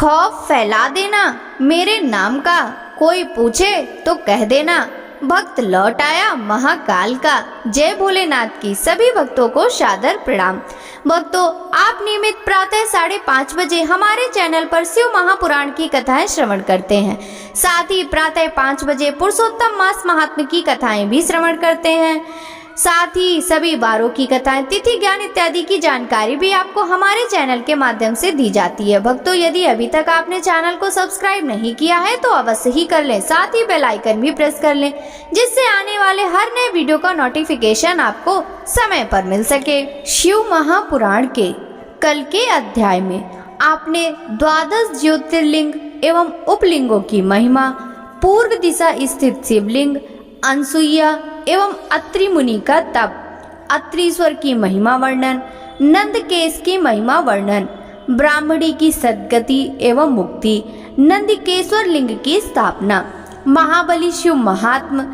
खौफ फैला देना मेरे नाम का, कोई पूछे तो कह देना भक्त लौट आया महाकाल का। जय भोलेनाथ की सभी भक्तों को सादर प्रणाम। भक्तों, आप नियमित प्रातः 5:30 बजे हमारे चैनल पर शिव महापुराण की कथाएं श्रवण करते हैं। साथ ही प्रातः 5 बजे पुरुषोत्तम मास महात्म्य की कथाएं भी श्रवण करते हैं। साथ ही सभी वारों की कथाएं, तिथि ज्ञान इत्यादि की जानकारी भी आपको हमारे चैनल के माध्यम से दी जाती है। भक्तों, यदि अभी तक आपने चैनल को सब्सक्राइब नहीं किया है तो अवश्य ही कर लें। साथ ही बेल आइकन भी प्रेस कर लें, जिससे आने वाले हर नए वीडियो का नोटिफिकेशन आपको समय पर मिल सके। शिव महापुराण के कल के अध्याय में आपने 12 ज्योतिर्लिंग एवं उपलिंगों की महिमा, पूर्व दिशा स्थित शिवलिंग, अनसुईया एवं अत्रि मुनि का तप, अत्रीश्वर की महिमा वर्णन, नंदकेश की महिमा वर्णन, ब्राह्मणी की सद्गति एवं मुक्ति, नंदिकेश्वर लिंग की स्थापना, महाबली शिव महात्म,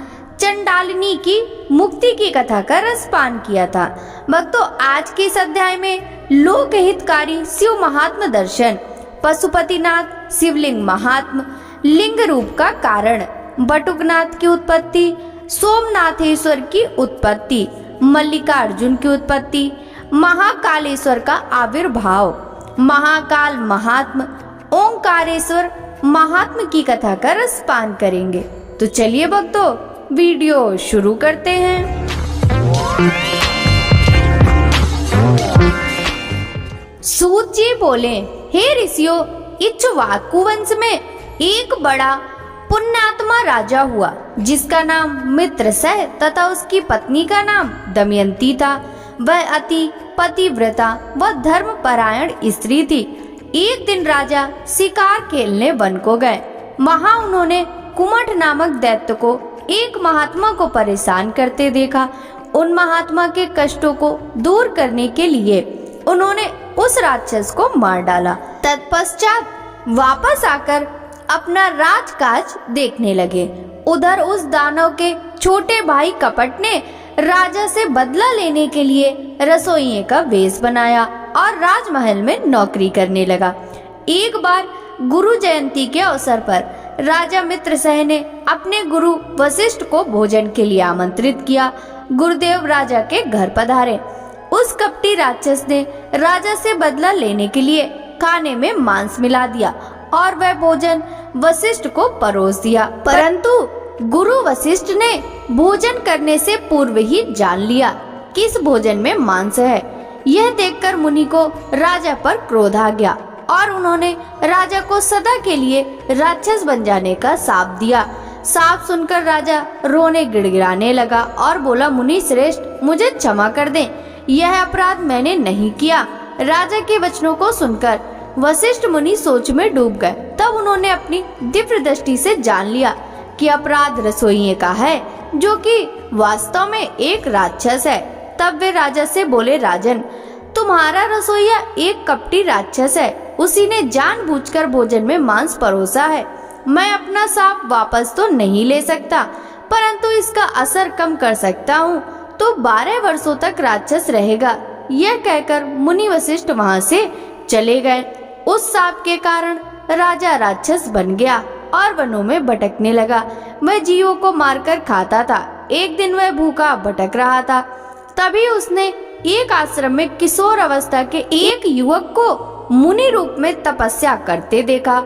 चंडालिनी की मुक्ति की कथा का रसपान किया था। भक्तों, आज के इस अध्याय में लोक हितकारी शिव महात्म दर्शन, पशुपतिनाथ शिवलिंग महात्म, लिंग रूप का कारण, बटुकनाथ की उत्पत्ति, सोमनाथेश्वर की उत्पत्ति, मल्लिकार्जुन की उत्पत्ति, महाकालेश्वर का आविर्भाव, महाकाल महात्म, ओंकारेश्वर महात्म की कथा का रसपान करेंगे। तो चलिए भक्तों, वीडियो शुरू करते हैं। सूत जी बोले, हे ऋषियों, इक्ष्वाकु वंश में एक बड़ा पुण्यात्मा राजा हुआ, जिसका नाम मित्रसह तथा उसकी पत्नी का नाम दमयंती था। वह अति पतिव्रता व धर्मपरायण स्त्री थी। एक दिन राजा शिकार खेलने वन को गए। वहां उन्होंने कुमठ नामक दैत्य को एक महात्मा को परेशान करते देखा। उन महात्मा के कष्टों को दूर करने के लिए उन्होंने उस राक्षस को मार डाला। तत्पश्चात वापस आकर अपना राजकाज देखने लगे। उधर उस दानव के छोटे भाई कपट ने राजा से बदला लेने के लिए रसोइये का वेश बनाया और राजमहल में नौकरी करने लगा। एक बार गुरु जयंती के अवसर पर राजा मित्रसह ने अपने गुरु वशिष्ठ को भोजन के लिए आमंत्रित किया। गुरुदेव राजा के घर पधारे। उस कपटी राक्षस ने राजा से बदला लेने के लिए खाने में मांस मिला दिया और वह भोजन वशिष्ठ को परोस दिया। परंतु गुरु वशिष्ठ ने भोजन करने से पूर्व ही जान लिया कि इस भोजन में मांस है। यह देखकर मुनि को राजा पर क्रोध आ गया और उन्होंने राजा को सदा के लिए राक्षस बन जाने का शाप दिया। शाप सुनकर राजा रोने गिड़गिड़ाने लगा और बोला, मुनि श्रेष्ठ, मुझे क्षमा कर दें, यह अपराध मैंने नहीं किया। राजा के वचनों को सुनकर वशिष्ठ मुनि सोच में डूब गए। तब उन्होंने अपनी दिव्य दृष्टि से जान लिया कि अपराध रसोइये का है, जो कि वास्तव में एक राक्षस है। तब वे राजा से बोले, राजन, तुम्हारा रसोइया एक कपटी राक्षस है। उसी ने जानबूझकर भोजन में मांस परोसा है। मैं अपना शाप वापस तो नहीं ले सकता, परंतु इसका असर कम कर सकता हूँ, तो 12 वर्षों तक राक्षस रहेगा। यह कहकर मुनि वशिष्ठ वहाँ से चले गए। उस शाप के कारण राजा राक्षस बन गया और वनों में भटकने लगा। वह जीवों को मारकर खाता था। एक दिन वह भूखा भटक रहा था। तभी उसने एक आश्रम में किशोर अवस्था के एक युवक को मुनि रूप में तपस्या करते देखा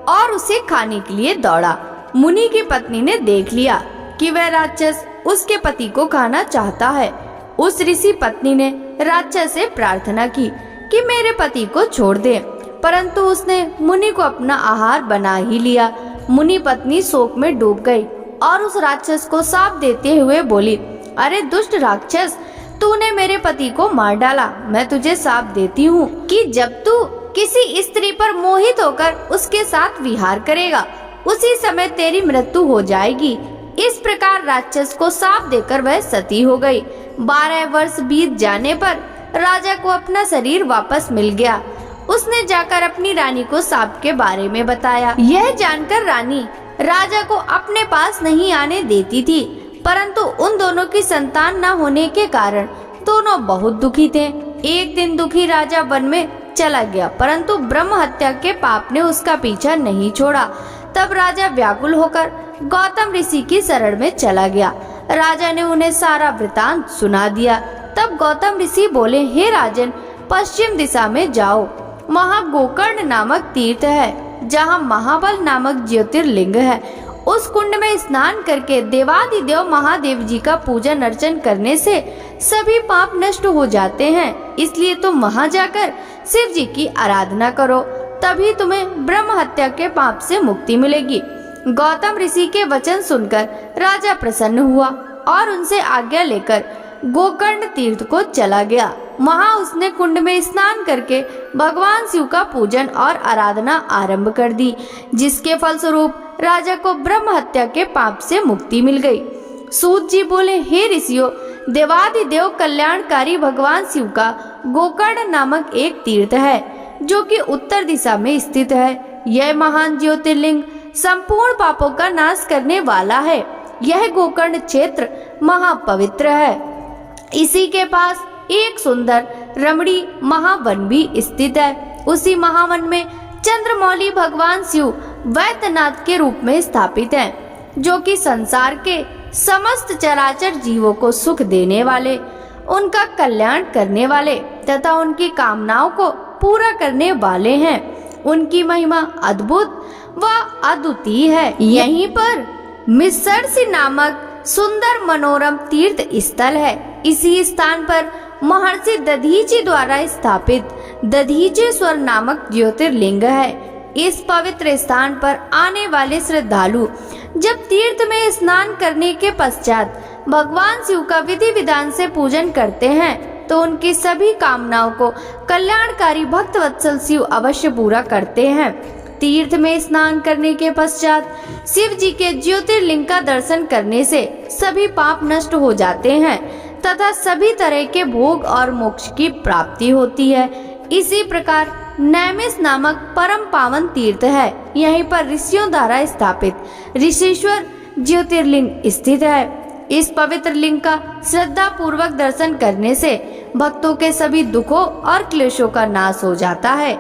और उसे खाने के लिए दौड़ा। मुनि की पत्नी ने देख लिया कि वह राक्षस उसके पति को खाना चाहता है। उस ऋषि पत्नी ने राक्षस से प्रार्थना की कि मेरे पति को छोड़ दे, परंतु उसने मुनि को अपना आहार बना ही लिया। मुनि पत्नी शोक में डूब गई और उस राक्षस को शाप देते हुए बोली, अरे दुष्ट राक्षस, तूने मेरे पति को मार डाला। मैं तुझे शाप देती हूँ कि जब तू किसी स्त्री पर मोहित होकर उसके साथ विहार करेगा, उसी समय तेरी मृत्यु हो जाएगी। इस प्रकार राक्षस को शाप देकर वह सती हो गई। 12 वर्ष बीत जाने पर राजा को अपना शरीर वापस मिल गया। उसने जाकर अपनी रानी को शाप के बारे में बताया। यह जानकर रानी राजा को अपने पास नहीं आने देती थी, परंतु उन दोनों की संतान न होने के कारण दोनों बहुत दुखी थे। एक दिन दुखी राजा वन में चला गया, परंतु ब्रह्म हत्या के पाप ने उसका पीछा नहीं छोड़ा। तब राजा व्याकुल होकर गौतम ऋषि की शरण में चला गया। राजा ने उन्हें सारा वृतांत सुना दिया। तब गौतम ऋषि बोले, हे राजन, पश्चिम दिशा में जाओ, वहाँ गोकर्ण नामक तीर्थ है, जहाँ महाबल नामक ज्योतिर्लिंग है। उस कुंड में स्नान करके देवादिदेव महादेव जी का पूजन अर्चन करने से सभी पाप नष्ट हो जाते हैं। इसलिए तुम वहाँ जाकर शिव जी की आराधना करो, तभी तुम्हें ब्रह्म हत्या के पाप से मुक्ति मिलेगी। गौतम ऋषि के वचन सुनकर राजा प्रसन्न हुआ और उनसे आज्ञा लेकर गोकर्ण तीर्थ को चला गया। वहाँ उसने कुंड में स्नान करके भगवान शिव का पूजन और आराधना आरंभ कर दी, जिसके फलस्वरूप राजा को ब्रह्म हत्या के पाप से मुक्ति मिल गई। सूत जी बोले, हे ऋषियों, देवादिदेव कल्याणकारी भगवान शिव का गोकर्ण नामक एक तीर्थ है, जो कि उत्तर दिशा में स्थित है। यह महान ज्योतिर्लिंग संपूर्ण पापों का नाश करने वाला है। यह गोकर्ण क्षेत्र महापवित्र है। इसी के पास एक सुंदर रमणी महावन भी स्थित है। उसी महावन में चंद्रमौली भगवान शिव वैद्यनाथ के रूप में स्थापित हैं, जो कि संसार के समस्त चराचर जीवों को सुख देने वाले, उनका कल्याण करने वाले तथा उनकी कामनाओं को पूरा करने वाले हैं। उनकी महिमा अद्भुत व अद्वितीय है। यहीं पर मिसरसी नामक सुंदर मनोरम तीर्थ स्थल है। इसी स्थान पर महर्षि दधीचि द्वारा स्थापित दधीचेश्वर नामक ज्योतिर्लिंग है। इस पवित्र स्थान पर आने वाले श्रद्धालु जब तीर्थ में स्नान करने के पश्चात भगवान शिव का विधि विधान से पूजन करते हैं, तो उनकी सभी कामनाओं को कल्याणकारी भक्त वत्सल शिव अवश्य पूरा करते हैं। तीर्थ में स्नान करने के पश्चात शिव जी के ज्योतिर्लिंग का दर्शन करने से सभी पाप नष्ट हो जाते हैं तथा सभी तरह के भोग और मोक्ष की प्राप्ति होती है। इसी प्रकार नैमिष नामक परम पावन तीर्थ है। यहीं पर ऋषियों द्वारा स्थापित ऋषिश्वर ज्योतिर्लिंग स्थित है। इस पवित्र लिंग का श्रद्धा पूर्वक दर्शन करने से भक्तों के सभी दुखों और क्लेशों का नाश हो जाता है।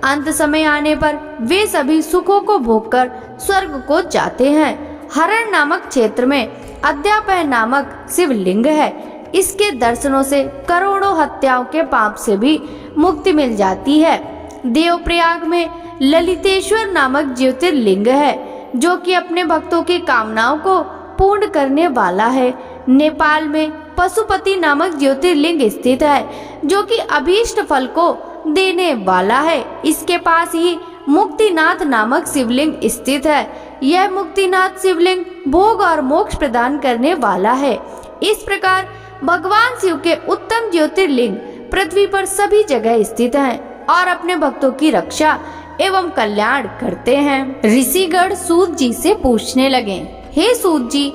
अंत समय आने पर वे सभी सुखों को भोगकर स्वर्ग को जाते हैं। हरण नामक क्षेत्र में अद्यापय नामक शिवलिंग है। इसके दर्शनों से करोड़ों हत्याओं के पाप से भी मुक्ति मिल जाती है। देवप्रयाग में ललितेश्वर नामक ज्योतिर्लिंग है, जो कि अपने भक्तों की कामनाओं को पूर्ण करने वाला है। नेपाल में पशुपति नामक ज्योतिर्लिंग स्थित है, जो कि अभीष्ट फल को देने वाला है। इसके पास ही मुक्तिनाथ नामक शिवलिंग स्थित है। यह मुक्तिनाथ शिवलिंग भोग और मोक्ष प्रदान करने वाला है। इस प्रकार भगवान शिव के उत्तम ज्योतिर्लिंग पृथ्वी पर सभी जगह स्थित हैं और अपने भक्तों की रक्षा एवं कल्याण करते हैं। ऋषिगण सूत जी से पूछने लगे, हे सूत जी,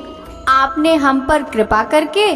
आपने हम पर कृपा करके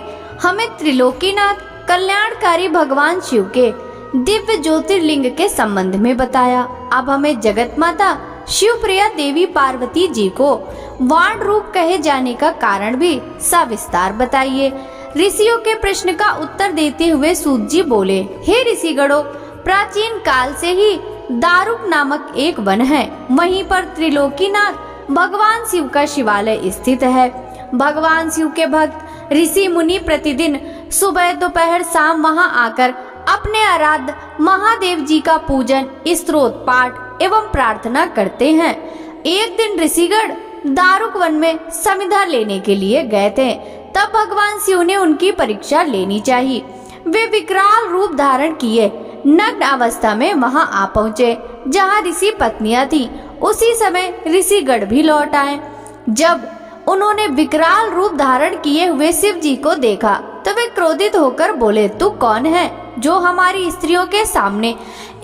हमें त्रिलोकीनाथ कल्याणकारी भगवान शिव के दिव्य ज्योतिर्लिंग के संबंध में बताया। अब हमें जगत माता शिवप्रिया देवी पार्वती जी को वाण रूप कहे जाने का कारण भी सविस्तार बताइए। ऋषियों के प्रश्न का उत्तर देते हुए सूत जी बोले, हे ऋषिगणों, प्राचीन काल से ही दारुक नामक एक वन है। वहीं पर त्रिलोकीनाथ भगवान शिव का शिवालय स्थित है। भगवान शिव के भक्त ऋषि मुनि प्रतिदिन सुबह दोपहर शाम वहां आकर अपने आराध्य महादेव जी का पूजन, स्तोत्र पाठ एवं प्रार्थना करते हैं। एक दिन ऋषिगण दारुक वन में समिधा लेने के लिए गए थे। तब भगवान शिव ने उनकी परीक्षा लेनी चाहिए। वे विकराल रूप धारण किए नग्न अवस्था में वहां आ पहुँचे जहाँ ऋषि पत्नियां थी। उसी समय ऋषिगण भी लौट आए। जब उन्होंने विकराल रूप धारण किए हुए शिव जी को देखा तो वे क्रोधित होकर बोले, तू कौन है जो हमारी स्त्रियों के सामने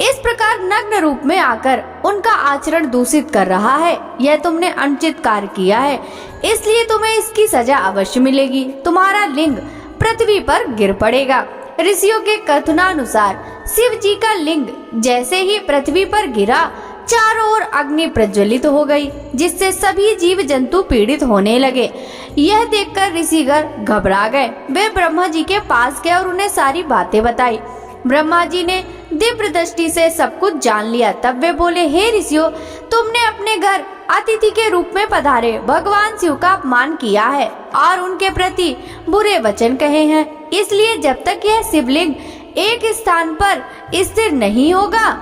इस प्रकार नग्न रूप में आकर उनका आचरण दूषित कर रहा है? यह तुमने अनुचित कार्य किया है, इसलिए तुम्हें इसकी सजा अवश्य मिलेगी। तुम्हारा लिंग पृथ्वी पर गिर पड़ेगा। ऋषियों के कथनानुसार शिव जी का लिंग जैसे ही पृथ्वी पर गिरा, चारों ओर अग्नि प्रज्वलित हो गई, जिससे सभी जीव जंतु पीड़ित होने लगे। यह देखकर ऋषिगण घबरा गए। वे ब्रह्मा जी के पास गए और उन्हें सारी बातें बताई। ब्रह्मा जी ने दिव्य दृष्टि से सब कुछ जान लिया। तब वे बोले, हे ऋषियों, तुमने अपने घर अतिथि के रूप में पधारे भगवान शिव का अपमान किया है और उनके प्रति बुरे वचन कहे हैं। इसलिए जब तक यह शिवलिंग एक स्थान पर स्थिर नहीं होगा,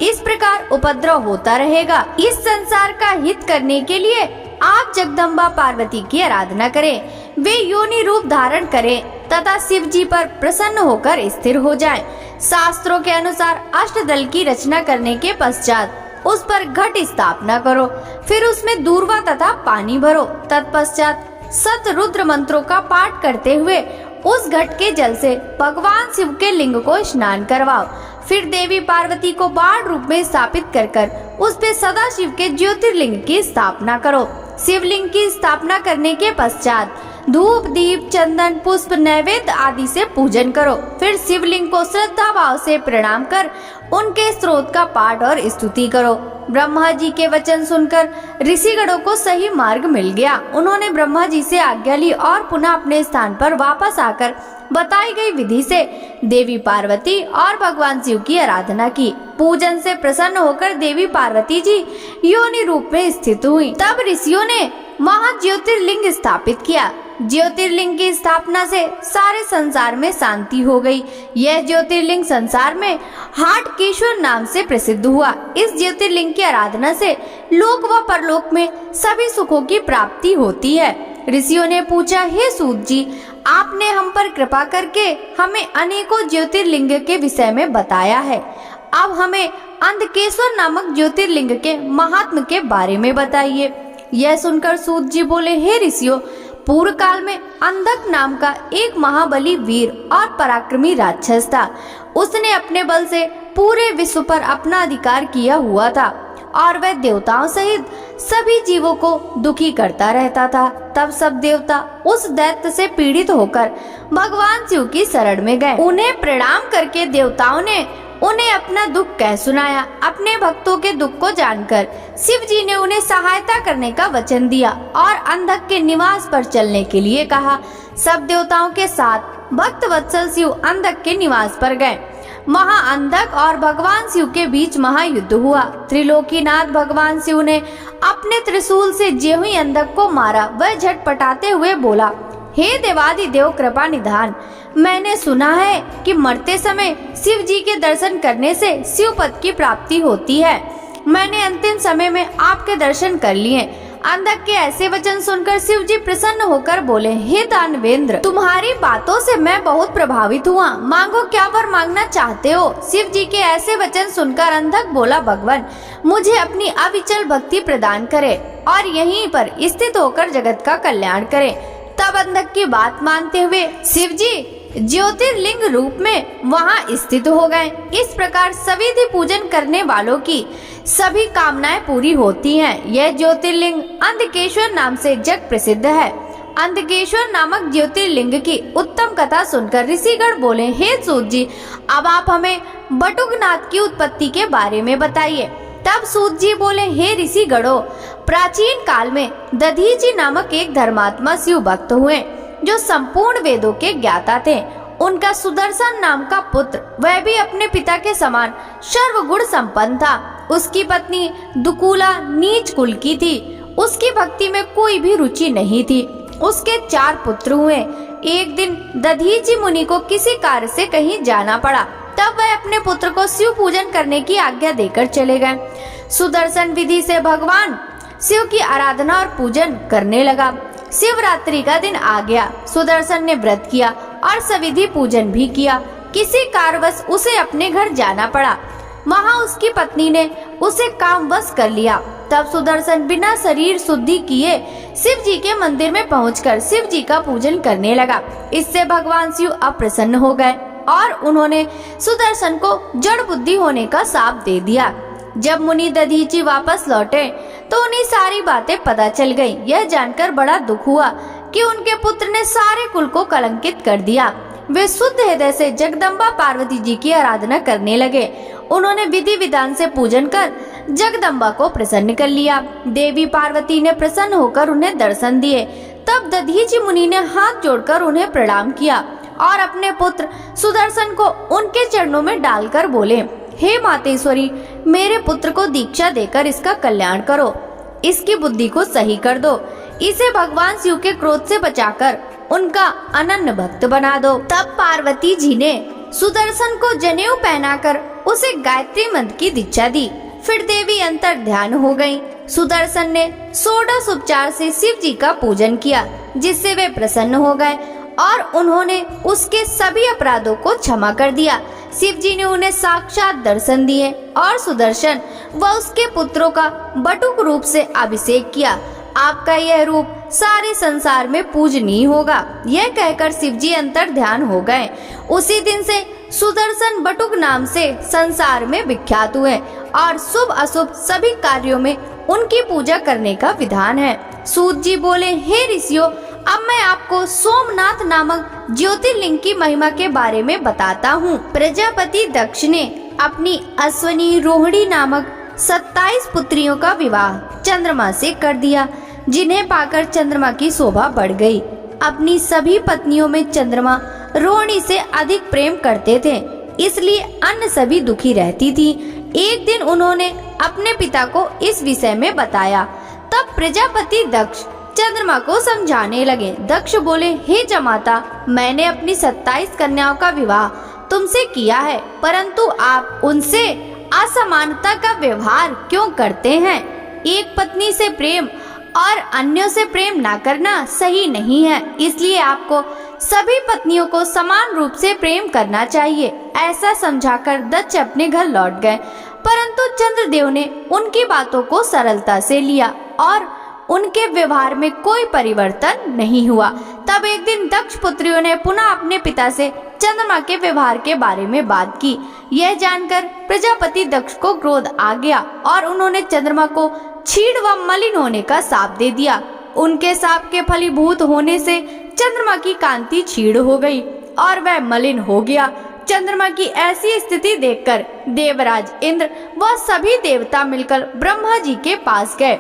इस प्रकार उपद्रव होता रहेगा। इस संसार का हित करने के लिए आप जगदम्बा पार्वती की आराधना करें। वे योनि रूप धारण करें तथा शिव जी पर प्रसन्न होकर स्थिर हो जाएं। शास्त्रों के अनुसार अष्टदल की रचना करने के पश्चात उस पर घट स्थापना करो, फिर उसमें दूर्वा तथा पानी भरो। तत्पश्चात सत रुद्र मंत्रों का पाठ करते हुए उस घट के जल से भगवान शिव के लिंग को स्नान करवाओ। फिर देवी पार्वती को बाण रूप में स्थापित कर उस पे सदा शिव के ज्योतिर्लिंग की स्थापना करो। शिवलिंग की स्थापना करने के पश्चात धूप, दीप, चंदन, पुष्प, नैवेद्य आदि से पूजन करो। फिर शिवलिंग को श्रद्धा भाव से प्रणाम कर उनके स्रोत का पाठ और स्तुति करो। ब्रह्मा जी के वचन सुनकर ऋषिगणों को सही मार्ग मिल गया। उन्होंने ब्रह्मा जी से आज्ञा ली और पुनः अपने स्थान पर वापस आकर बताई गई विधि से देवी पार्वती और भगवान शिव की आराधना की। पूजन से प्रसन्न होकर देवी पार्वती जी योनि रूप में स्थित हुई। तब ऋषियों ने महाज्योतिर्लिंग स्थापित किया। ज्योतिर्लिंग की स्थापना से सारे संसार में शांति हो गई। यह ज्योतिर्लिंग संसार में हाटकेश्वर नाम से प्रसिद्ध हुआ। इस ज्योतिर्लिंग की आराधना से लोक व परलोक में सभी सुखों की प्राप्ति होती है। ऋषियों ने पूछा, हे सूत जी, आपने हम पर कृपा करके हमें अनेकों ज्योतिर्लिंग के विषय में बताया है। अब हमें अंधकेश्वर नामक ज्योतिर्लिंग के महात्म के बारे में बताइए। यह सुनकर सूत जी बोले, हे ऋषियों, पूर्व काल में अंधक नाम का एक महाबली वीर और पराक्रमी राक्षस था। उसने अपने बल से पूरे विश्व पर अपना अधिकार किया हुआ था और वह देवताओं सहित सभी जीवों को दुखी करता रहता था। तब सब देवता उस दैत्य से पीड़ित होकर भगवान शिव की शरण में गए। उन्हें प्रणाम करके देवताओं ने उन्हें अपना दुख कह सुनाया। अपने भक्तों के दुख को जानकर शिव जी ने उन्हें सहायता करने का वचन दिया और अंधक के निवास पर चलने के लिए कहा। सब देवताओं के साथ भक्त वत्सल शिव अंधक के निवास पर गए। महाअंधक और भगवान शिव के बीच महायुद्ध हुआ। त्रिलोकीनाथ भगवान शिव ने अपने त्रिशूल से ज्यों ही अंधक को मारा, वह झटपटाते हुए बोला, हे देवादिदेव कृपा निधान, मैंने सुना है कि मरते समय शिव जी के दर्शन करने से शिव पद की प्राप्ति होती है। मैंने अंतिम समय में आपके दर्शन कर लिए। अंधक के ऐसे वचन सुनकर शिव जी प्रसन्न होकर बोले, हे दानवेंद्र, तुम्हारी बातों से मैं बहुत प्रभावित हुआ। मांगो, क्या वर मांगना चाहते हो? शिव जी के ऐसे वचन सुनकर अंधक बोला, भगवान, मुझे अपनी अविचल भक्ति प्रदान करे और यहीं पर स्थित होकर जगत का कल्याण करे। तब अंधक की बात मानते हुए शिव जी ज्योतिर्लिंग रूप में वहां स्थित हो गए। इस प्रकार सविधि पूजन करने वालों की सभी कामनाएं पूरी होती हैं। यह ज्योतिर्लिंग अंधकेश्वर नाम से जग प्रसिद्ध है। अंधकेश्वर नामक ज्योतिर्लिंग की उत्तम कथा सुनकर ऋषिगण बोले, हे सूत जी, अब आप हमें बटुकनाथ की उत्पत्ति के बारे में बताइए। तब सूत जी बोले, हे ऋषि गणों, प्राचीन काल में दधीचि नामक एक धर्मात्मा शिव भक्त हुए जो संपूर्ण वेदों के ज्ञाता थे। उनका सुदर्शन नाम का पुत्र, वह भी अपने पिता के समान सर्वगुण संपन्न था। उसकी पत्नी दुकूला नीच कुल की थी। उसकी भक्ति में कोई भी रुचि नहीं थी। उसके 4 पुत्र हुए। एक दिन दधीचि मुनि को किसी कार्य से कहीं जाना पड़ा। तब वह अपने पुत्र को शिव पूजन करने की आज्ञा देकर चले गए। सुदर्शन विधि से भगवान शिव की आराधना और पूजन करने लगा। शिवरात्रि का दिन आ गया। सुदर्शन ने व्रत किया और सविधि पूजन भी किया। किसी कारणवश उसे अपने घर जाना पड़ा। वहाँ उसकी पत्नी ने उसे कामवश कर लिया। तब सुदर्शन बिना शरीर शुद्धि किए शिव जी के मंदिर में पहुंचकर शिव जी का पूजन करने लगा। इससे भगवान शिव अप्रसन्न हो गए और उन्होंने सुदर्शन को जड़ बुद्धि होने का शाप दे दिया। जब मुनि दधीचि वापस लौटे तो उन्हें सारी बातें पता चल गईं। यह जानकर बड़ा दुख हुआ कि उनके पुत्र ने सारे कुल को कलंकित कर दिया। वे शुद्ध हृदय से जगदम्बा पार्वती जी की आराधना करने लगे। उन्होंने विधि विधान से पूजन कर जगदम्बा को प्रसन्न कर लिया। देवी पार्वती ने प्रसन्न होकर उन्हें दर्शन दिए। तब दधीचि मुनि ने हाथ जोड़कर उन्हें प्रणाम किया और अपने पुत्र सुदर्शन को उनके चरणों में डालकर बोले, हे मातेश्वरी, मेरे पुत्र को दीक्षा देकर इसका कल्याण करो, इसकी बुद्धि को सही कर दो, इसे भगवान शिव के क्रोध से बचाकर उनका अनन्य भक्त बना दो। तब पार्वती जी ने सुदर्शन को जनेऊ पहनाकर उसे गायत्री मंत्र की दीक्षा दी। फिर देवी अंतर ध्यान हो गयी। सुदर्शन ने षोडश उपचार से शिव जी का पूजन किया, जिससे वे प्रसन्न हो गए और उन्होंने उसके सभी अपराधों को क्षमा कर दिया। शिव जी ने उन्हें साक्षात दर्शन दिए और सुदर्शन व उसके पुत्रों का बटुक रूप से अभिषेक किया। आपका यह रूप सारे संसार में पूजनीय होगा। यह कहकर शिव जी अंतर ध्यान हो गए। उसी दिन से सुदर्शन बटुक नाम से संसार में विख्यात हुए और शुभ अशुभ सभी कार्यों में उनकी पूजा करने का विधान है। सूत जी बोले, हे ऋषियों, अब मैं आपको सोमनाथ नामक ज्योतिर्लिंग की महिमा के बारे में बताता हूँ। प्रजापति दक्ष ने अपनी अश्वनी रोहिणी नामक 27 पुत्रियों का विवाह चंद्रमा से कर दिया, जिन्हें पाकर चंद्रमा की शोभा बढ़ गई। अपनी सभी पत्नियों में चंद्रमा रोहिणी से अधिक प्रेम करते थे, इसलिए अन्य सभी दुखी रहती थी। एक दिन उन्होंने अपने पिता को इस विषय में बताया। तब प्रजापति दक्ष चंद्रमा को समझाने लगे। दक्ष बोले, हे जमाता, मैंने अपनी 27 कन्याओं का विवाह तुमसे किया है, परंतु आप उनसे असमानता का व्यवहार क्यों करते हैं? एक पत्नी से प्रेम और अन्यों से प्रेम ना करना सही नहीं है, इसलिए आपको सभी पत्नियों को समान रूप से प्रेम करना चाहिए। ऐसा समझाकर दक्ष अपने घर लौट गए, परंतु चंद्रदेव ने उनकी बातों को सरलता से लिया और उनके व्यवहार में कोई परिवर्तन नहीं हुआ। तब एक दिन दक्ष पुत्रियों ने पुनः अपने पिता से चंद्रमा के व्यवहार के बारे में बात की। यह जानकर प्रजापति दक्ष को क्रोध आ गया और उन्होंने चंद्रमा को छीड़ व मलिन होने का शाप दे दिया। उनके शाप के फलीभूत होने से चंद्रमा की कांति छीड़ हो गई और वह मलिन हो गया। चंद्रमा की ऐसी स्थिति देखकर देवराज इंद्र व सभी देवता मिलकर ब्रह्मा जी के पास गए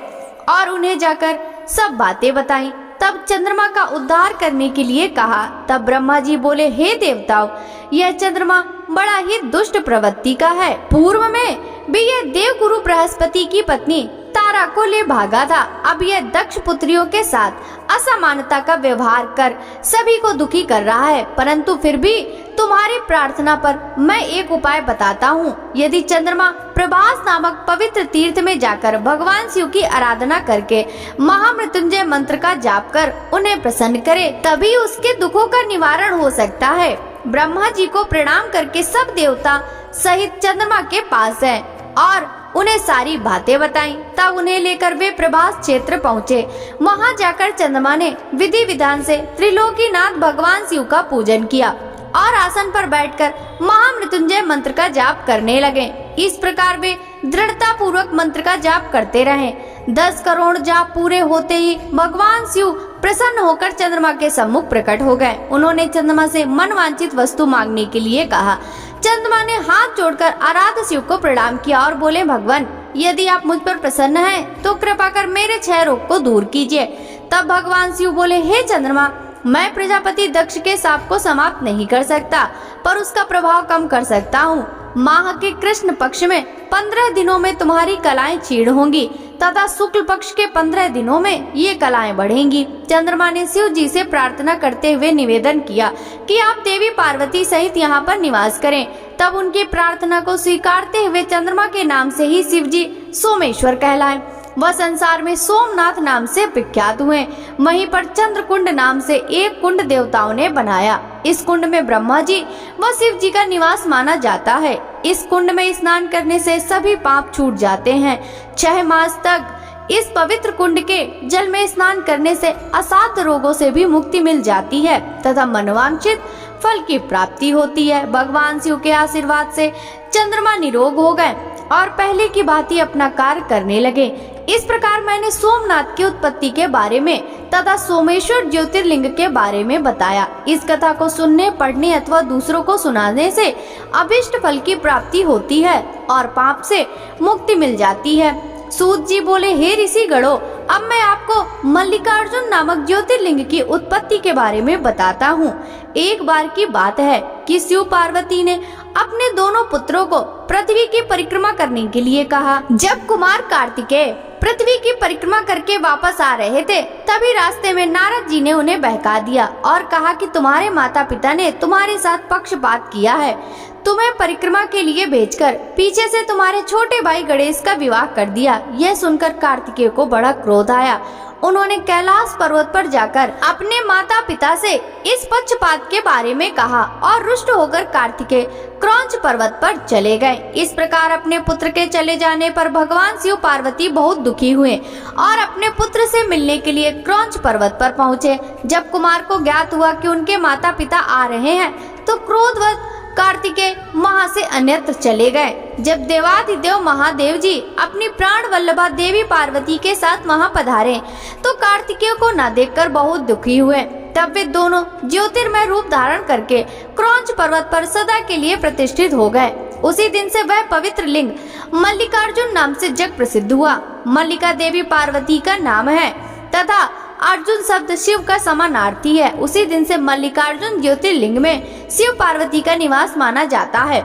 और उन्हें जाकर सब बातें बताई। तब चंद्रमा का उद्धार करने के लिए कहा। तब ब्रह्मा जी बोले, हे देवताओं, यह चंद्रमा बड़ा ही दुष्ट प्रवृत्ति का है। पूर्व में भी यह देवगुरु बृहस्पति की पत्नी तारा को ले भागा था। अब यह दक्ष पुत्रियों के साथ असमानता का व्यवहार कर सभी को दुखी कर रहा है, परंतु फिर भी तुम्हारी प्रार्थना पर मैं एक उपाय बताता हूँ। यदि चंद्रमा प्रभास नामक पवित्र तीर्थ में जाकर भगवान शिव की आराधना करके महामृत्युंजय मंत्र का जाप कर उन्हें प्रसन्न करे, तभी उसके दुखों का निवारण हो सकता है। ब्रह्मा जी को प्रणाम करके सब देवता सहित चंद्रमा के पास गए और उन्हें सारी बातें बताई। तब उन्हें लेकर वे प्रभास क्षेत्र पहुँचे। वहाँ जाकर चंद्रमा ने विधि विधान से त्रिलोकीनाथ भगवान शिव का पूजन किया और आसन पर बैठकर महामृत्युंजय मंत्र का जाप करने लगे। इस प्रकार वे दृढ़ता पूर्वक मंत्र का जाप करते रहे। 10 करोड़ जाप पूरे होते ही भगवान शिव प्रसन्न होकर चंद्रमा के सम्मुख प्रकट हो गए। उन्होंने चंद्रमा से मनवांछित वस्तु मांगने के लिए कहा। चंद्रमा ने हाथ जोड़कर आराध्य शिव को प्रणाम किया और बोले, भगवान, यदि आप मुझ पर प्रसन्न हैं, तो कृपा कर मेरे 6 रोग को दूर कीजिए। तब भगवान शिव बोले, हे चंद्रमा, मैं प्रजापति दक्ष के शाप को समाप्त नहीं कर सकता, पर उसका प्रभाव कम कर सकता हूँ। माह के कृष्ण पक्ष में 15 दिनों में तुम्हारी कलाएं छीड़ होंगी तथा शुक्ल पक्ष के 15 दिनों में ये कलाएं बढ़ेंगी। चंद्रमा ने शिव जी से प्रार्थना करते हुए निवेदन किया कि आप देवी पार्वती सहित यहाँ पर निवास करें। तब उनकी प्रार्थना को स्वीकारते हुए चंद्रमा के नाम से ही शिव जी सोमेश्वर कहलाए। वह संसार में सोमनाथ नाम से विख्यात हुए। वहीं पर चंद्रकुंड नाम से एक कुंड देवताओं ने बनाया। इस कुंड में ब्रह्मा जी व शिव जी का निवास माना जाता है। इस कुंड में स्नान करने से सभी पाप छूट जाते हैं। 6 मास तक इस पवित्र कुंड के जल में स्नान करने से असाध्य रोगों से भी मुक्ति मिल जाती है तथा मनोवांछित फल की प्राप्ति होती है। भगवान शिव के आशीर्वाद से चंद्रमा निरोग हो गए और पहले की भांति अपना कार्य करने लगे। इस प्रकार मैंने सोमनाथ की उत्पत्ति के बारे में तथा सोमेश्वर ज्योतिर्लिंग के बारे में बताया। इस कथा को सुनने, पढ़ने अथवा दूसरों को सुनाने से अभिष्ट फल की प्राप्ति होती है और पाप से मुक्ति मिल जाती है। सूत जी बोले, हे ऋषि गणों, अब मैं आपको मल्लिकार्जुन नामक ज्योतिर्लिंग की उत्पत्ति के बारे में बताता हूँ। एक बार की बात है कि शिव पार्वती ने अपने दोनों पुत्रों को पृथ्वी की परिक्रमा करने के लिए कहा। जब कुमार कार्तिकेय पृथ्वी की परिक्रमा करके वापस आ रहे थे, तभी रास्ते में नारद जी ने उन्हें बहका दिया और कहा कि तुम्हारे माता पिता ने तुम्हारे साथ पक्षपात किया है, तुम्हें परिक्रमा के लिए भेजकर पीछे से तुम्हारे छोटे भाई गणेश का विवाह कर दिया। यह सुनकर कार्तिकेय को बड़ा क्रोध आया। उन्होंने कैलाश पर्वत पर जाकर अपने माता पिता से इस पक्षपात के बारे में कहा और रुष्ट होकर कार्तिकेय क्रौंच पर्वत पर चले गए। इस प्रकार अपने पुत्र के चले जाने पर भगवान शिव पार्वती बहुत दुखी हुए और अपने पुत्र से मिलने के लिए क्रौंच पर्वत पर पहुँचे। जब कुमार को ज्ञात हुआ कि उनके माता पिता आ रहे हैं, तो क्रोधवश कार्तिकेय वहां से अन्यत्र चले गए। जब देवाधिदेव महादेव जी अपनी प्राण वल्लभा देवी पार्वती के साथ वहां पधारे, तो कार्तिकेय को न देखकर बहुत दुखी हुए। तब वे दोनों ज्योतिर्मय रूप धारण करके क्रौंच पर्वत पर सदा के लिए प्रतिष्ठित हो गए। उसी दिन से वह पवित्र लिंग मल्लिकार्जुन नाम से जग प्रसिद्ध हुआ। मल्लिका देवी पार्वती का नाम है तथा अर्जुन शब्द शिव का समानार्थी है। उसी दिन से मल्लिकार्जुन ज्योतिर्लिंग में शिव पार्वती का निवास माना जाता है।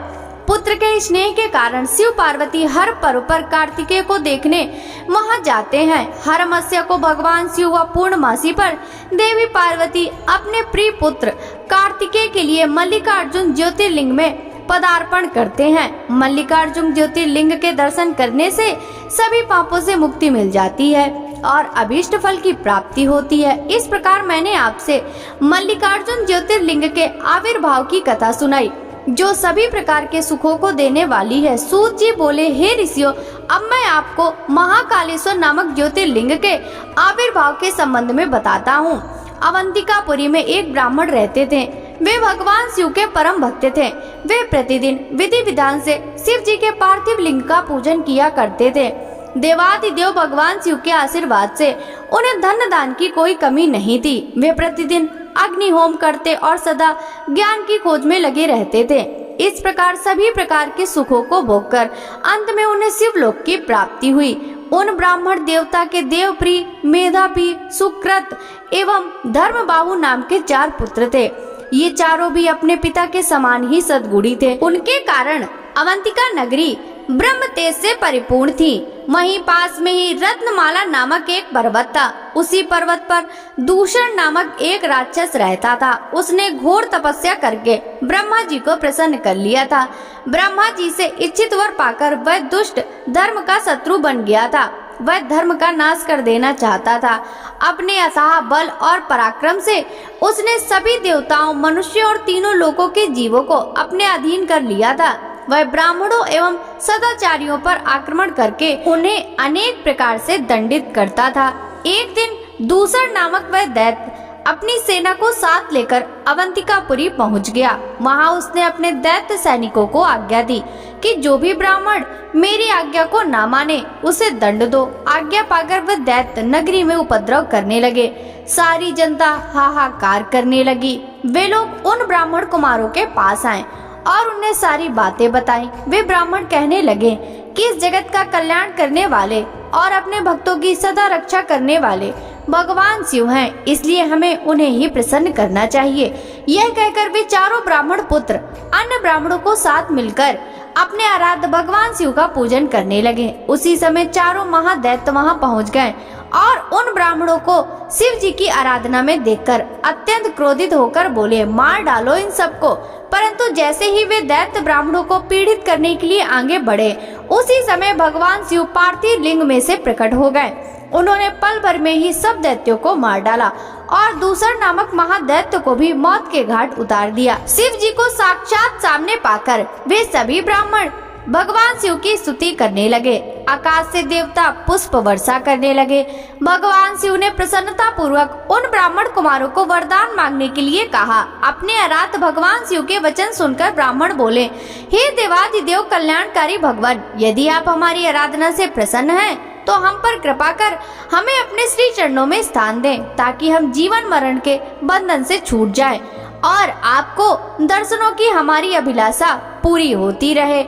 पुत्र के स्नेह के कारण शिव पार्वती हर पर्व पर कार्तिकेय को देखने वहां जाते हैं। हर अमावस्या को भगवान शिव व पूर्णमासी पर देवी पार्वती अपने प्रिय पुत्र कार्तिकेय के लिए मल्लिकार्जुन ज्योतिर्लिंग में पदार्पण करते हैं। मल्लिकार्जुन ज्योतिर्लिंग के दर्शन करने से सभी पापों से मुक्ति मिल जाती है और अभीष्ट फल की प्राप्ति होती है। इस प्रकार मैंने आपसे मल्लिकार्जुन ज्योतिर्लिंग के आविर्भाव की कथा सुनाई, जो सभी प्रकार के सुखों को देने वाली है। सूत जी बोले, हे ऋषियों, अब मैं आपको महाकालेश्वर नामक ज्योतिर्लिंग के आविर्भाव के संबंध में बताता हूँ। अवंतिकापुरी में एक ब्राह्मण रहते थे। वे भगवान शिव के परम भक्त थे। वे प्रतिदिन विधि विधान से शिव जी के पार्थिव लिंग का पूजन किया करते थे। देवाधिदेव भगवान शिव के आशीर्वाद से उन्हें धन दान की कोई कमी नहीं थी। वे प्रतिदिन अग्नि होम करते और सदा ज्ञान की खोज में लगे रहते थे। इस प्रकार सभी प्रकार के सुखों को भोगकर अंत में उन्हें शिवलोक की प्राप्ति हुई। उन ब्राह्मण देवता के देवप्रिय, मेधावी, सुकृत एवं धर्मबाहु नाम के 4 पुत्र थे। ये चारों भी अपने पिता के समान ही सद्गुणी थे। उनके कारण अवंतिका नगरी ब्रह्म तेज से परिपूर्ण थी। वहीं पास में ही रत्नमाला नामक एक पर्वत था। उसी पर्वत पर दूषण नामक एक राक्षस रहता था। उसने घोर तपस्या करके ब्रह्मा जी को प्रसन्न कर लिया था। ब्रह्मा जी से इच्छित वर पाकर वह दुष्ट धर्म का शत्रु बन गया था। वह धर्म का नाश कर देना चाहता था। अपने अथाह बल और पराक्रम से उसने सभी देवताओं, मनुष्य और तीनों लोकों के जीवों को अपने अधीन कर लिया था। वह ब्राह्मणों एवं सदाचारियों पर आक्रमण करके उन्हें अनेक प्रकार से दंडित करता था। एक दिन दूसर नामक वह दैत्य अपनी सेना को साथ लेकर अवंतिकापुरी पहुंच गया। वहां उसने अपने दैत्य सैनिकों को आज्ञा दी कि जो भी ब्राह्मण मेरी आज्ञा को ना माने उसे दंड दो। आज्ञा पाकर वह दैत्य नगरी में उपद्रव करने लगे। सारी जनता हाहाकार करने लगी। वे लोग उन ब्राह्मण कुमारों के पास आए और उन्हें सारी बातें बताई। वे ब्राह्मण कहने लगे कि इस जगत का कल्याण करने वाले और अपने भक्तों की सदा रक्षा करने वाले भगवान शिव हैं, इसलिए हमें उन्हें ही प्रसन्न करना चाहिए। यह कहकर वे चारों ब्राह्मण पुत्र अन्य ब्राह्मणों को साथ मिलकर अपने आराध्य भगवान शिव का पूजन करने लगे। उसी समय चारों महादैत्य वहां पहुंच गए और उन ब्राह्मणों को शिव जी की आराधना में देखकर अत्यंत क्रोधित होकर बोले, मार डालो इन सबको। परंतु जैसे ही वे दैत्य ब्राह्मणों को पीड़ित करने के लिए आगे बढ़े, उसी समय भगवान शिव पार्थिव लिंग में से प्रकट हो गए। उन्होंने पल भर में ही सब दैत्यों को मार डाला और दूसर नामक महादैत्य को भी मौत के घाट उतार दिया। शिव जी को साक्षात सामने पाकर वे सभी ब्राह्मण भगवान शिव की स्तुति करने लगे। आकाश से देवता पुष्प वर्षा करने लगे। भगवान शिव ने प्रसन्नता पूर्वक उन ब्राह्मण कुमारों को वरदान मांगने के लिए कहा। अपने आराध्य भगवान शिव के वचन सुनकर ब्राह्मण बोले, हे देवाधिदेव कल्याणकारी भगवान, यदि आप हमारी आराधना से प्रसन्न हैं, तो हम पर कृपा कर हमें अपने श्री चरणों में स्थान दें, ताकि हम जीवन मरण के बंधन से छूट जाएं और आपको दर्शनों की हमारी अभिलाषा पूरी होती रहे।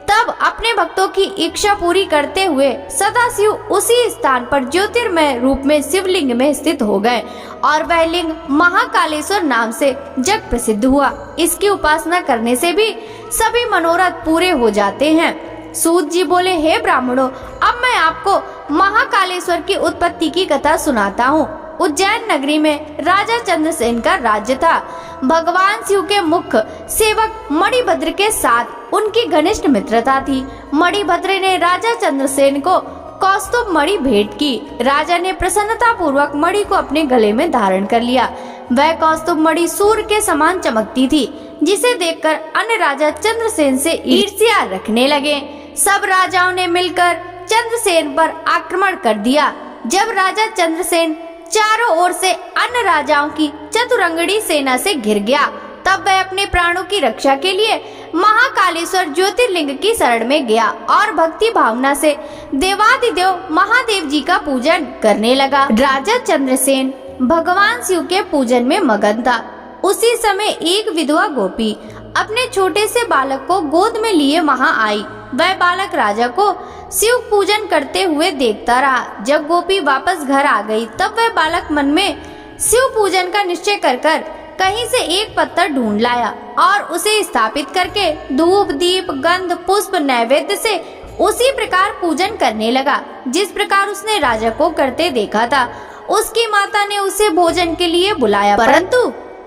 तब अपने भक्तों की इच्छा पूरी करते हुए सदाशिव उसी स्थान पर ज्योतिर्मय रूप में शिवलिंग में स्थित हो गए और वह लिंग महाकालेश्वर नाम से जग प्रसिद्ध हुआ। इसकी उपासना करने से भी सभी मनोरथ पूरे हो जाते हैं। सूत जी बोले, हे ब्राह्मणों, अब मैं आपको महाकालेश्वर की उत्पत्ति की कथा सुनाता हूँ। उज्जैन नगरी में राजा चंद्रसेन का राज्य था। भगवान शिव के मुख्य सेवक मणिभद्र के साथ उनकी घनिष्ठ मित्रता थी। मणिभद्र ने राजा चंद्रसेन को कौस्तुभ मणि भेंट की। राजा ने प्रसन्नता पूर्वक मणि को अपने गले में धारण कर लिया। वह कौस्तुभ मणि सूर्य के समान चमकती थी, जिसे देखकर अन्य राजा चंद्रसेन से ईर्ष्या रखने लगे। सब राजाओं ने मिलकर चंद्रसेन पर आक्रमण कर दिया। जब राजा चंद्रसेन चारों ओर से अन्य राजाओं की चतुरंगड़ी सेना से घिर गया, तब वह अपने प्राणों की रक्षा के लिए महाकालेश्वर ज्योतिर्लिंग की शरण में गया और भक्ति भावना से देवादिदेव महादेव जी का पूजन करने लगा। राजा चंद्रसेन भगवान शिव के पूजन में मगन था। उसी समय एक विधवा गोपी अपने छोटे से बालक को गोद में लिए वहां आई। वह बालक राजा को शिव पूजन करते हुए देखता रहा। जब गोपी वापस घर आ गई, तब वह बालक मन में शिव पूजन का निश्चय कर कहीं से एक पत्थर ढूंढ लाया और उसे स्थापित करके धूप दीप गंध पुष्प नैवेद्य से उसी प्रकार पूजन करने लगा जिस प्रकार उसने राजा को करते देखा था। उसकी माता ने उसे भोजन के लिए बुलाया, परंतु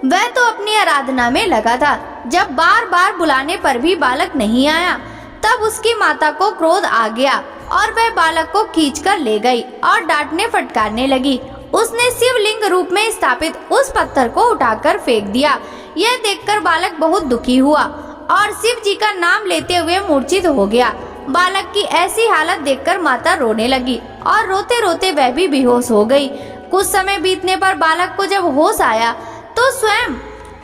वह तो अपनी आराधना में लगा था। जब बार बार बुलाने पर भी बालक नहीं आया, तब उसकी माता को क्रोध आ गया और वह बालक को खींचकर ले गई और डांटने फटकारने लगी। उसने शिवलिंग रूप में स्थापित उस पत्थर को उठाकर फेंक दिया। यह देखकर बालक बहुत दुखी हुआ और शिव जी का नाम लेते हुए मूर्छित हो गया। बालक की ऐसी हालत देखकर माता रोने लगी और रोते रोते वह भी बेहोश हो गई। कुछ समय बीतने पर बालक को जब होश आया, तो स्वयं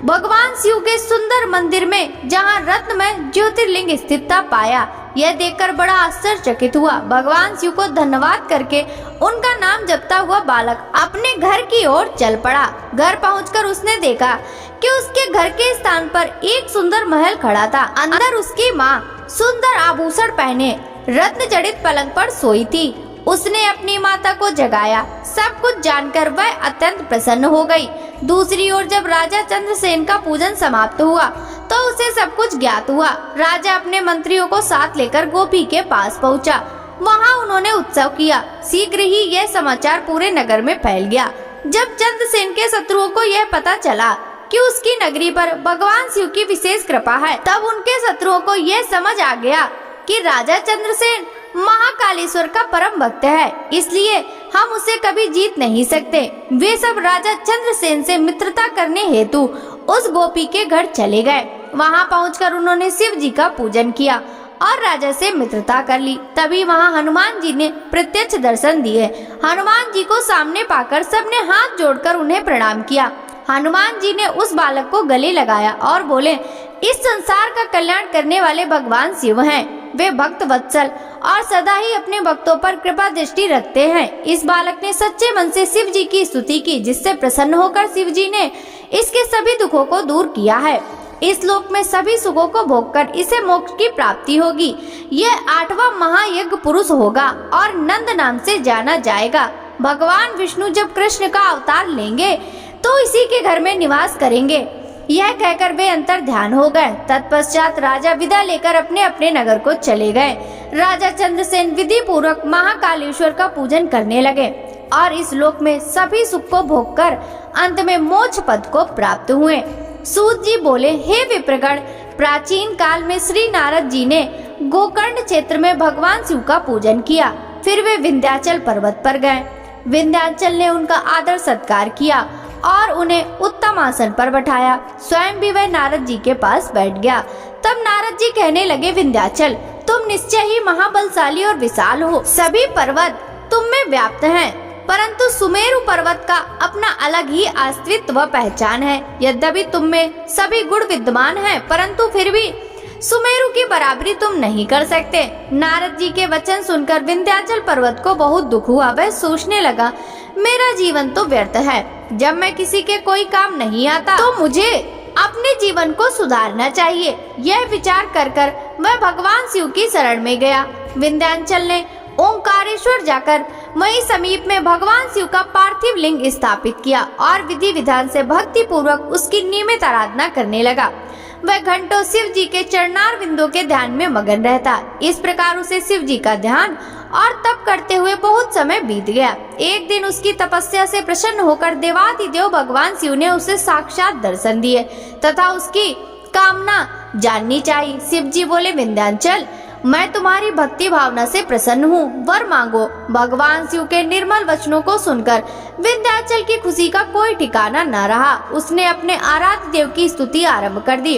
भगवान शिव के सुंदर मंदिर में जहाँ रत्नमय ज्योतिर्लिंग स्थित था पाया। यह देखकर बड़ा आश्चर्यचकित हुआ। भगवान शिव को धन्यवाद करके उनका नाम जपता हुआ बालक अपने घर की ओर चल पड़ा। घर पहुंचकर उसने देखा कि उसके घर के स्थान पर एक सुंदर महल खड़ा था। अंदर उसकी माँ सुंदर आभूषण पहने रत्न जड़ित पलंग पर सोई थी। उसने अपनी माता को जगाया। सब कुछ जानकर वह अत्यंत प्रसन्न हो गई। दूसरी ओर जब राजा चंद्रसेन का पूजन समाप्त हुआ, तो उसे सब कुछ ज्ञात हुआ। राजा अपने मंत्रियों को साथ लेकर गोपी के पास पहुंचा। वहां उन्होंने उत्सव किया। शीघ्र ही यह समाचार पूरे नगर में फैल गया। जब चंद्रसेन के शत्रुओं को यह पता चला कि उसकी नगरी पर भगवान शिव की विशेष कृपा है, तब उनके शत्रुओं को यह समझ आ गया कि राजा चंद्रसेन महाकालेश्वर का परम भक्त है, इसलिए हम उसे कभी जीत नहीं सकते। वे सब राजा चंद्रसेन से मित्रता करने हेतु उस गोपी के घर चले गए। वहां पहुंचकर उन्होंने शिव जी का पूजन किया और राजा से मित्रता कर ली। तभी वहां हनुमान जी ने प्रत्यक्ष दर्शन दिए। हनुमान जी को सामने पाकर सबने हाथ जोड़कर उन्हें प्रणाम किया। हनुमान जी ने उस बालक को गले लगाया और बोले, इस संसार का कल्याण करने वाले भगवान शिव हैं। वे भक्त वत्सल और सदा ही अपने भक्तों पर कृपा दृष्टि रखते हैं। इस बालक ने सच्चे मन से शिव जी की स्तुति की, जिससे प्रसन्न होकर शिव जी ने इसके सभी दुखों को दूर किया है। इस लोक में सभी सुखों को भोगकर इसे मोक्ष की प्राप्ति होगी। यह 8वां महायज्ञ पुरुष होगा और नंद नाम से जाना जाएगा। भगवान विष्णु जब कृष्ण का अवतार लेंगे, तो इसी के घर में निवास करेंगे। यह कहकर वे अंतर ध्यान हो गए। तत्पश्चात राजा विदा लेकर अपने अपने नगर को चले गए। राजा चंद्रसेन विधि पूर्वक महाकालेश्वर का पूजन करने लगे और इस लोक में सभी सुख को भोगकर अंत में मोक्ष पद को प्राप्त हुए। सूत जी बोले, हे विप्रगण, प्राचीन काल में श्री नारद जी ने गोकर्ण क्षेत्र में भगवान शिव का पूजन किया। फिर वे विंध्याचल पर्वत पर गए। विंध्याचल ने उनका आदर सत्कार किया और उन्हें उत्तम आसन पर बैठाया। स्वयं भी वह नारद जी के पास बैठ गया। तब नारद जी कहने लगे, विंध्याचल, तुम निश्चय ही महाबलशाली और विशाल हो। सभी पर्वत तुम में व्याप्त हैं, परंतु सुमेरु पर्वत का अपना अलग ही अस्तित्व व पहचान है। यद्यपि तुम में सभी गुण विद्यमान हैं, परंतु फिर भी सुमेरु की बराबरी तुम नहीं कर सकते। नारद जी के वचन सुनकर विंध्याचल पर्वत को बहुत दुख हुआ। वह सोचने लगा, मेरा जीवन तो व्यर्थ है। जब मैं किसी के कोई काम नहीं आता, तो मुझे अपने जीवन को सुधारना चाहिए। यह विचार कर वह भगवान शिव की शरण में गया। विंध्याचल ने ओंकारेश्वर जाकर वहीं समीप में भगवान शिव का पार्थिव लिंग स्थापित किया और विधि विधान से भक्ति पूर्वक उसकी नियमित आराधना करने लगा। वह घंटों शिव जी के चरणार बिंदु के ध्यान में मगन रहता। इस प्रकार उसे शिव जी का ध्यान और तप करते हुए बहुत समय बीत गया। एक दिन उसकी तपस्या से प्रसन्न होकर देवाधिदेव भगवान शिव ने उसे साक्षात दर्शन दिए तथा उसकी कामना जाननी चाहिए। शिव जी बोले, विंध्याचल, मैं तुम्हारी भक्ति भावना से प्रसन्न हूँ, वर मांगो। भगवान शिव के निर्मल वचनों को सुनकर विंध्याचल की खुशी का कोई ठिकाना न रहा। उसने अपने आराध्य देव की स्तुति आरंभ कर दी।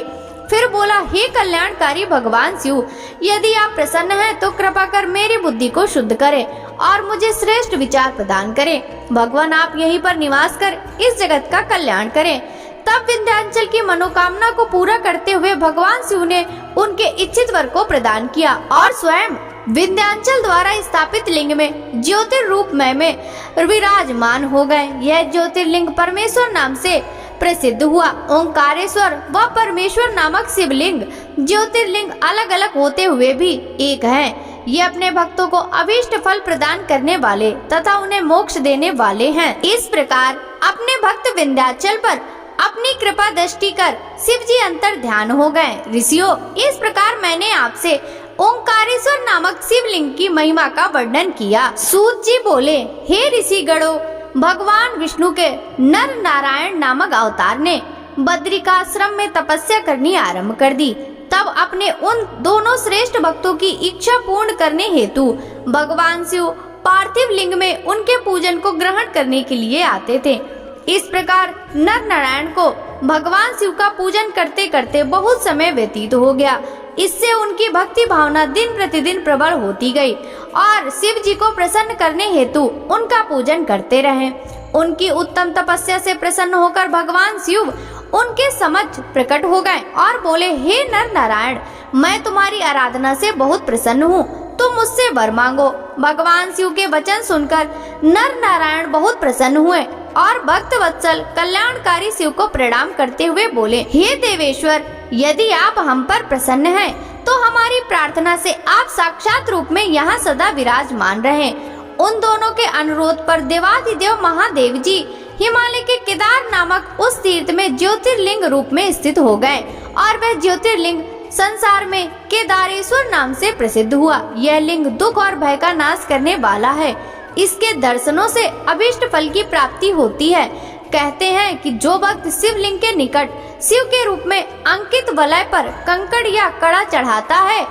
फिर बोला, हे कल्याणकारी भगवान शिव, यदि आप प्रसन्न हैं तो कृपा कर मेरी बुद्धि को शुद्ध करें और मुझे श्रेष्ठ विचार प्रदान करें। भगवान, आप यहीं पर निवास कर इस जगत का कल्याण करें। तब विंध्याचल की मनोकामना को पूरा करते हुए भगवान शिव ने उनके इच्छित वर को प्रदान किया और स्वयं विंध्याचल द्वारा स्थापित लिंग में ज्योतिर्रूप में विराजमान हो गए। यह ज्योतिर्लिंग परमेश्वर नाम से प्रसिद्ध हुआ। ओंकारेश्वर व परमेश्वर नामक शिवलिंग ज्योतिर्लिंग अलग अलग होते हुए भी एक हैं। ये अपने भक्तों को अभीष्ट फल प्रदान करने वाले तथा उन्हें मोक्ष देने वाले हैं। इस प्रकार अपने भक्त विंध्याचल पर अपनी कृपा दृष्टि कर शिव जी अंतर ध्यान हो गए। ऋषियों, इस प्रकार मैंने आपसे ओंकारेश्वर नामक शिवलिंग की महिमा का वर्णन किया। सूत जी बोले, हे ऋषि गणों, भगवान विष्णु के नर नारायण नामक अवतार ने बद्रिकाश्रम में तपस्या करनी आरंभ कर दी। तब अपने उन दोनों श्रेष्ठ भक्तों की इच्छा पूर्ण करने हेतु भगवान शिव पार्थिव लिंग में उनके पूजन को ग्रहण करने के लिए आते थे। इस प्रकार नर नारायण को भगवान शिव का पूजन करते करते बहुत समय व्यतीत हो गया। इससे उनकी भक्ति भावना दिन प्रतिदिन प्रबल होती गई और शिव जी को प्रसन्न करने हेतु उनका पूजन करते रहे। उनकी उत्तम तपस्या से प्रसन्न होकर भगवान शिव उनके समक्ष प्रकट हो गए और बोले, हे नर नारायण, मैं तुम्हारी आराधना से बहुत प्रसन्न हूँ, तुम मुझसे वर मांगो। भगवान शिव के वचन सुनकर नर नारायण बहुत प्रसन्न हुए और भक्त वत्सल कल्याणकारी शिव को प्रणाम करते हुए बोले, हे देवेश्वर, यदि आप हम पर प्रसन्न हैं, तो हमारी प्रार्थना से आप साक्षात रूप में यहाँ सदा विराजमान रहें। उन दोनों के अनुरोध पर देवाधिदेव महादेव जी हिमालय के केदार नामक उस तीर्थ में ज्योतिर्लिंग रूप में स्थित हो गए और वह ज्योतिर्लिंग संसार में केदारेश्वर नाम से प्रसिद्ध हुआ। यह लिंग दुख और भय का नाश करने वाला है। इसके दर्शनों से अभीष्ट फल की प्राप्ति होती है। कहते हैं कि जो भक्त शिवलिंग के निकट शिव के रूप में अंकित वलय पर कंकड़ या कड़ा चढ़ाता है,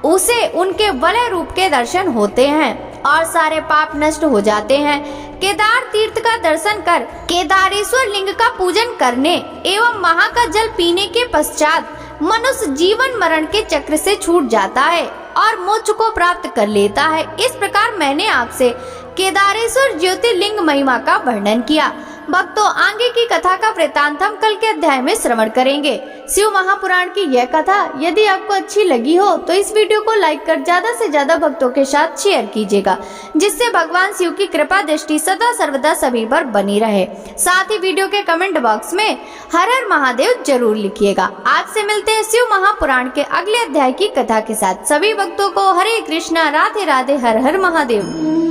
उसे उनके वलय रूप के दर्शन होते हैं और सारे पाप नष्ट हो जाते हैं। केदार तीर्थ का दर्शन कर केदारेश्वर लिंग का पूजन करने एवं वहाँ का जल पीने के पश्चात मनुष्य जीवन मरण के चक्र से छूट जाता है और मोक्ष को प्राप्त कर लेता है। इस प्रकार मैंने आपसे केदारेश्वर ज्योतिर्लिंग महिमा का वर्णन किया। भक्तों, आगे की कथा का वृतांत हम कल के अध्याय में श्रवण करेंगे। शिव महापुराण की यह कथा यदि आपको अच्छी लगी हो तो इस वीडियो को लाइक कर ज्यादा से ज्यादा भक्तों के साथ शेयर कीजिएगा, जिससे भगवान शिव की कृपा दृष्टि सदा सर्वदा सभी पर बनी रहे। साथ ही वीडियो के कमेंट बॉक्स में हर हर महादेव जरूर लिखिएगा। आज से मिलते हैं शिव महापुराण के अगले अध्याय की कथा के साथ। सभी भक्तों को हरे कृष्णा, राधे राधे, हर हर महादेव।